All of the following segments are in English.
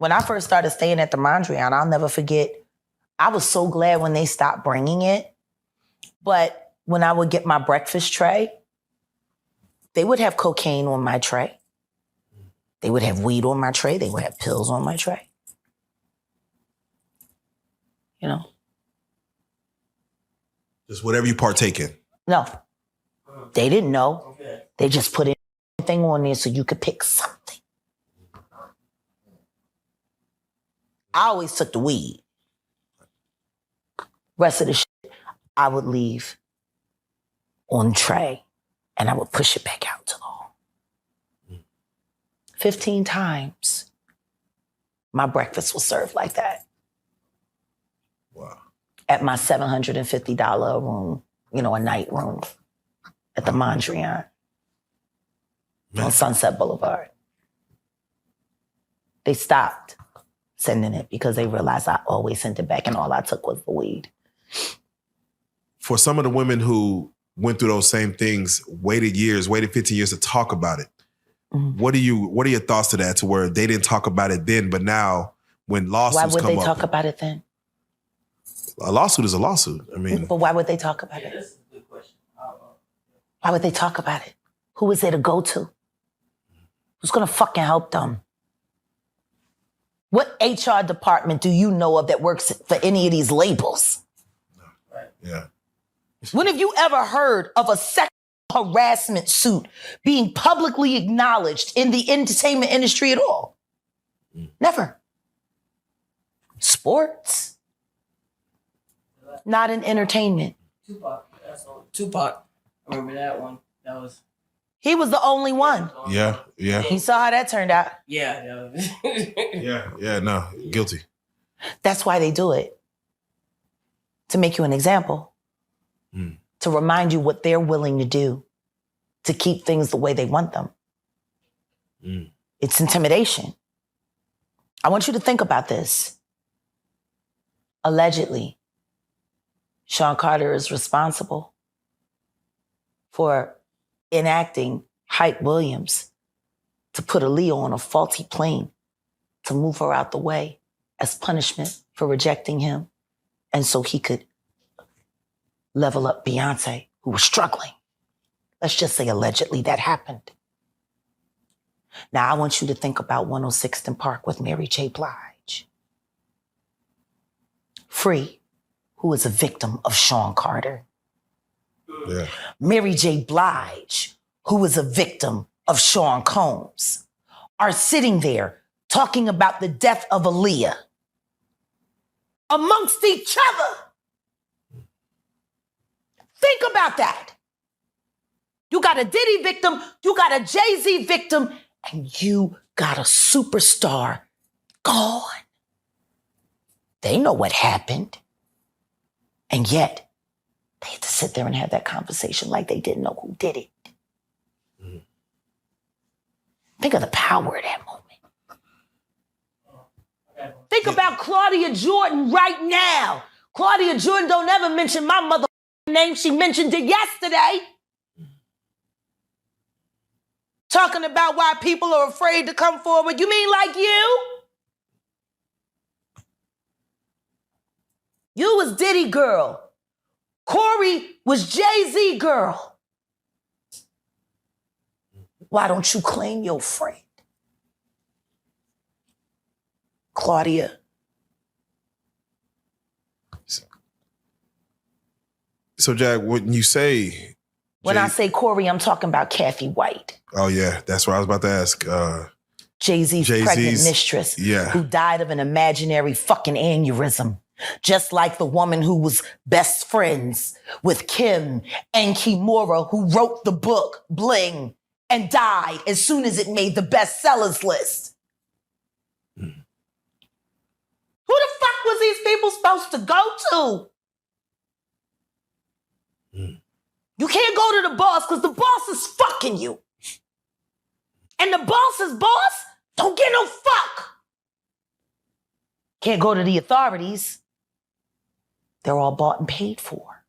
When I first started staying at the Mondrian, I'll never forget, I was so glad when they stopped bringing it. But when I would get my breakfast tray, they would have cocaine on my tray. They would have weed on my tray. They would have pills on my tray. You know? Just whatever you partake in. No. They didn't know. Okay. They just put anything on there so you could pick something. I always took the weed. Rest of the shit, I would leave on the tray and I would push it back out to the hall. 15 times my breakfast was served like that. Wow. At my $750 room, you know, a night room at the Mondrian on Sunset Boulevard. They stopped sending it because they realized I always sent it back and all I took was the weed. For some of the women who went through those same things, waited 15 years to talk about it, what are your thoughts to that, to where they didn't talk about it then, but now when lawsuits come up... Why would they talk about it then? A lawsuit is a lawsuit. I mean... But why would they talk about it? This is a good question. Why would they talk about it? Who is there to go to? Who's gonna fucking help them? What HR department do you know of that works for any of these labels? Yeah. When have you ever heard of a sexual harassment suit being publicly acknowledged in the entertainment industry at all? Never. Sports? Not in entertainment. Tupac. I remember that one. That was... He was the only one. Yeah. You saw how that turned out. Yeah. No, guilty. That's why they do it. To make you an example. To remind you what they're willing to do to keep things the way they want them. It's intimidation. I want you to think about this. Allegedly, Sean Carter is responsible for enacting Hype Williams to put Aaliyah on a faulty plane to move her out the way as punishment for rejecting him, and so he could level up Beyonce, who was struggling. Let's just say allegedly that happened. Now I want you to think about 106th Park with Mary J. Blige. Free, who is a victim of Sean Carter. Yeah. Mary J. Blige, who was a victim of Sean Combs, are sitting there talking about the death of Aaliyah amongst each other. Think about that. You got a Diddy victim, you got a Jay-Z victim, and you got a superstar gone. They know what happened. And yet, they had to sit there and have that conversation like they didn't know who did it. Think of the power of that moment. Think about Claudia Jordan right now. Claudia Jordan don't ever mention my mother name. She mentioned it yesterday. Talking about why people are afraid to come forward. You mean like you? You was Diddy girl. Corey was Jay-Z girl. Why don't you claim your friend? Claudia. So, Jack, when you say... When I say Corey, I'm talking about Kathy White. Oh, yeah. That's what I was about to ask. Jay-Z's pregnant mistress, who died of an imaginary fucking aneurysm. Just like the woman who was best friends with Kim and Kimura, who wrote the book Bling and died as soon as it made the bestsellers list. Who the fuck was these people supposed to go to? You can't go to the boss because the boss is fucking you. And the boss's boss don't get no fuck. Can't go to the authorities. They're all bought and paid for.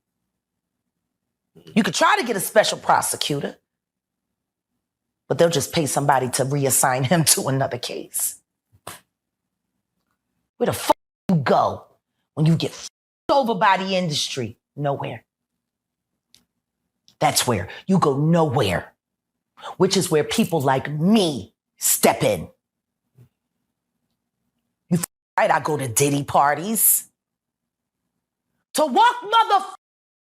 You could try to get a special prosecutor, but they'll just pay somebody to reassign him to another case. Where the fuck you go when you get f***ed over by the industry? Nowhere. That's where you go nowhere, which is where people like me step in. You right, I go to Diddy parties to walk mother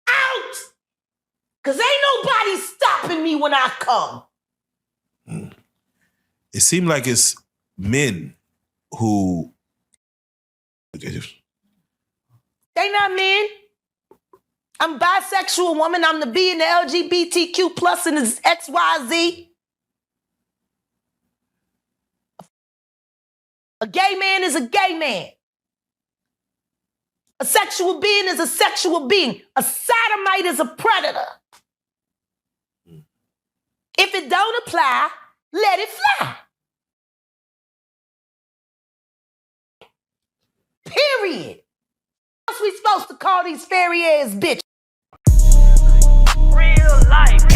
out, because ain't nobody stopping me when I come. It seemed like it's men who... They not men. I'm a bisexual woman. I'm the B in the LGBTQ plus and the XYZ. A gay man is a gay man. A sexual being is a sexual being. A sodomite is a predator. If it don't apply, let it fly. Period. What else we supposed to call these fairy ass bitches? Real life.